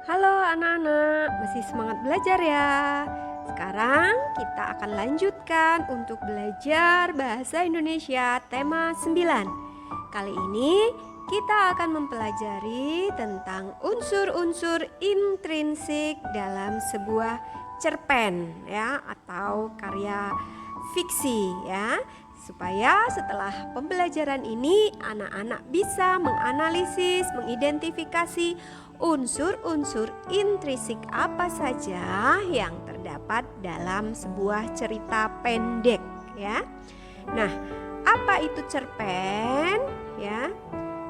Halo anak-anak, masih semangat belajar ya? Sekarang kita akan lanjutkan untuk belajar bahasa Indonesia tema 9. Kali ini kita akan mempelajari tentang unsur-unsur intrinsik dalam sebuah cerpen ya atau karya fiksi ya. Supaya setelah pembelajaran ini anak-anak bisa menganalisis, mengidentifikasi unsur-unsur intrinsik apa saja yang terdapat dalam sebuah cerita pendek ya. Nah, apa itu cerpen ya?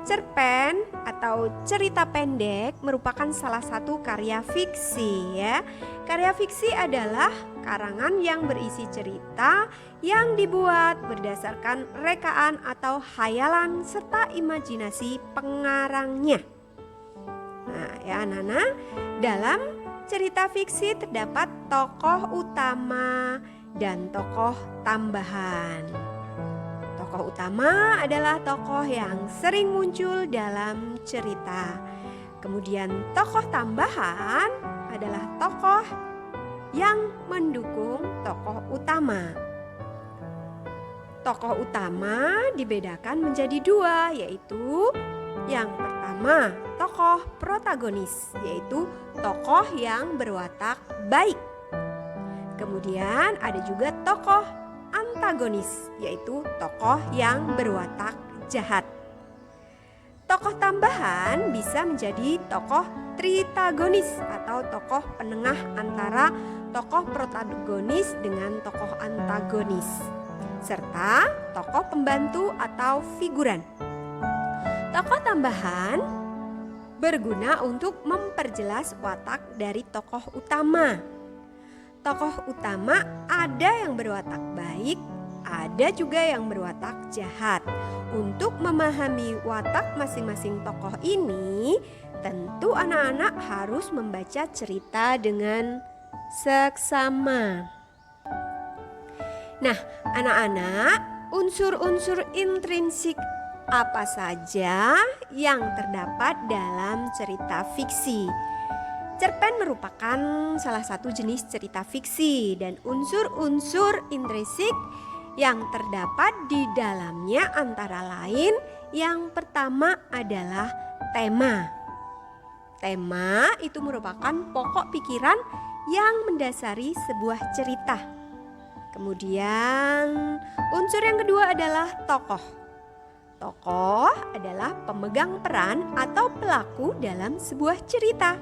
Cerpen atau cerita pendek merupakan salah satu karya fiksi ya. Karya fiksi adalah karangan yang berisi cerita yang dibuat berdasarkan rekaan atau khayalan serta imajinasi pengarangnya. Nah, ya anak-anak, dalam cerita fiksi terdapat tokoh utama dan tokoh tambahan. Tokoh utama adalah tokoh yang sering muncul dalam cerita. Kemudian tokoh tambahan adalah tokoh yang mendukung tokoh utama. Tokoh utama dibedakan menjadi dua, yaitu yang pertama tokoh protagonis, yaitu tokoh yang berwatak baik. Kemudian ada juga tokoh antagonis, yaitu tokoh yang berwatak jahat. Tokoh tambahan bisa menjadi tokoh tritagonis atau tokoh penengah antara tokoh protagonis dengan tokoh antagonis, serta tokoh pembantu atau figuran. Tokoh tambahan berguna untuk memperjelas watak dari tokoh utama. Tokoh utama ada yang berwatak baik, ada juga yang berwatak jahat. Untuk memahami watak masing-masing tokoh ini, tentu anak-anak harus membaca cerita dengan seksama. Nah, anak-anak, unsur-unsur intrinsik apa saja yang terdapat dalam cerita fiksi? Cerpen merupakan salah satu jenis cerita fiksi dan unsur-unsur intrinsik yang terdapat di dalamnya antara lain yang pertama adalah tema. Tema itu merupakan pokok pikiran yang mendasari sebuah cerita. Kemudian unsur yang kedua adalah tokoh. Tokoh adalah pemegang peran atau pelaku dalam sebuah cerita.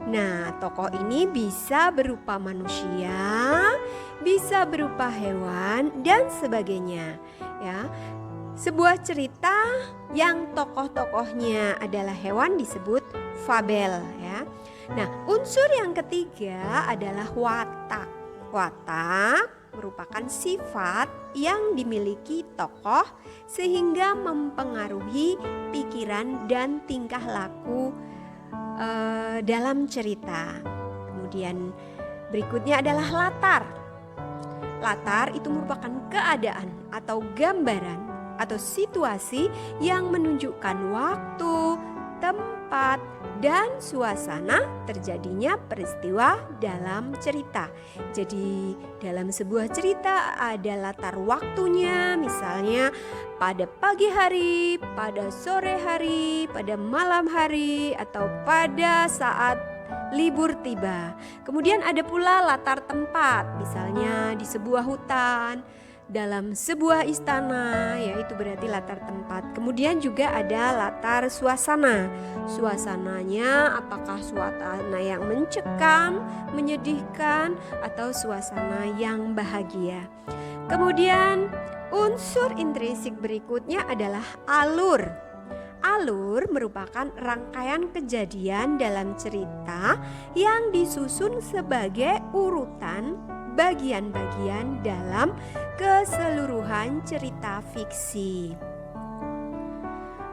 Nah, tokoh ini bisa berupa manusia, bisa berupa hewan dan sebagainya. Ya, sebuah cerita yang tokoh-tokohnya adalah hewan disebut fabel. Ya, nah unsur yang ketiga adalah watak. Watak merupakan sifat yang dimiliki tokoh sehingga mempengaruhi pikiran dan tingkah laku dalam cerita. Kemudian berikutnya adalah latar. Latar itu merupakan keadaan atau gambaran atau situasi yang menunjukkan waktu, tempat, dan suasana terjadinya peristiwa dalam cerita. Jadi dalam sebuah cerita ada latar waktunya, misalnya pada pagi hari, pada sore hari, pada malam hari, atau pada saat libur tiba. Kemudian ada pula latar tempat, misalnya di sebuah hutan, dalam sebuah istana, yaitu berarti latar tempat. Kemudian juga ada latar suasana. Suasananya apakah suasana yang mencekam, menyedihkan, atau suasana yang bahagia. Kemudian unsur intrinsik berikutnya adalah alur. Alur merupakan rangkaian kejadian dalam cerita yang disusun sebagai urutan bagian-bagian dalam keseluruhan cerita fiksi.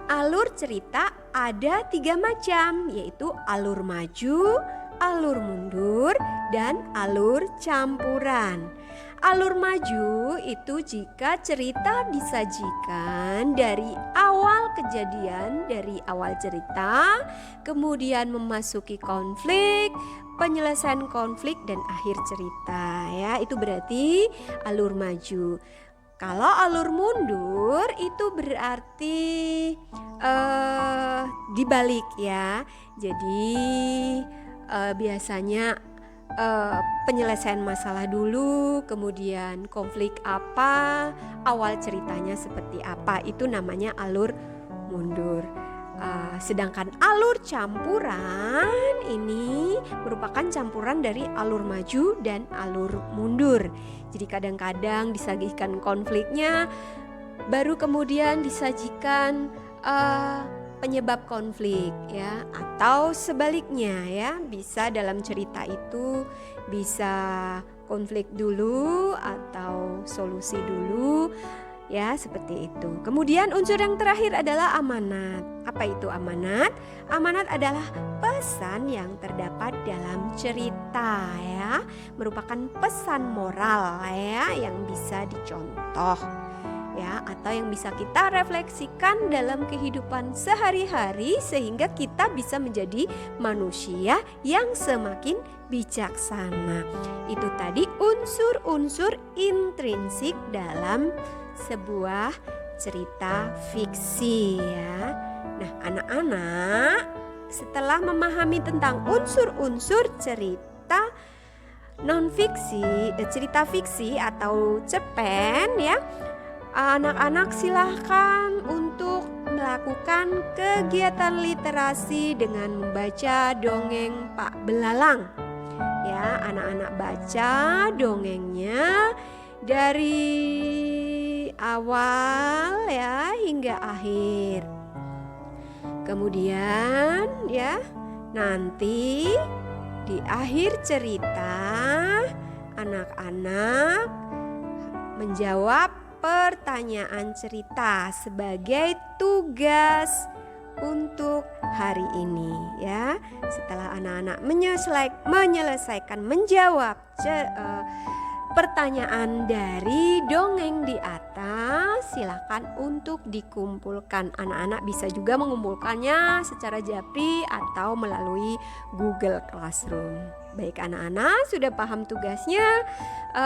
Alur cerita ada 3 macam, yaitu alur maju, alur mundur, dan alur campuran. Alur maju itu jika cerita disajikan dari awal kejadian, dari awal cerita, kemudian memasuki konflik, penyelesaian konflik dan akhir cerita ya. Itu berarti alur maju. Kalau alur mundur itu berarti dibalik ya. Jadi biasanya penyelesaian masalah dulu, kemudian konflik apa, awal ceritanya seperti apa, itu namanya alur mundur. Sedangkan alur campuran ini merupakan campuran dari alur maju dan alur mundur. Jadi kadang-kadang disajikan konfliknya, baru kemudian disajikan penyebab konflik ya, atau sebaliknya ya, bisa dalam cerita itu bisa konflik dulu atau solusi dulu ya, seperti itu. Kemudian unsur yang terakhir adalah amanat. Apa itu amanat? Amanat adalah pesan yang terdapat dalam cerita ya, merupakan pesan moral ya yang bisa dicontoh ya, atau yang bisa kita refleksikan dalam kehidupan sehari-hari sehingga kita bisa menjadi manusia yang semakin bijaksana. Itu tadi unsur-unsur intrinsik dalam sebuah cerita fiksi ya. Nah, anak-anak setelah memahami tentang unsur-unsur cerita non-fiksi, cerita fiksi atau cerpen ya, anak-anak silahkan untuk melakukan kegiatan literasi dengan membaca dongeng Pak Belalang. Ya, anak-anak baca dongengnya dari awal ya hingga akhir. Kemudian ya, nanti di akhir cerita anak-anak menjawab pertanyaan cerita sebagai tugas untuk hari ini ya. Setelah anak-anak menyelesaikan menjawab pertanyaan dari dongeng di atas, silakan untuk dikumpulkan. Anak-anak bisa juga mengumpulkannya secara japri atau melalui Google Classroom. Baik, anak-anak sudah paham tugasnya.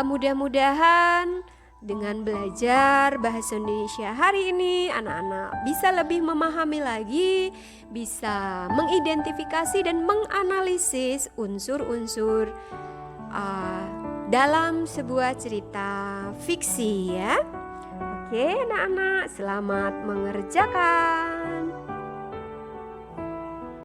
Mudah-mudahan dengan belajar bahasa Indonesia hari ini, anak-anak bisa lebih memahami lagi, bisa mengidentifikasi dan menganalisis unsur-unsur dalam sebuah cerita fiksi ya. Oke, anak-anak, selamat mengerjakan.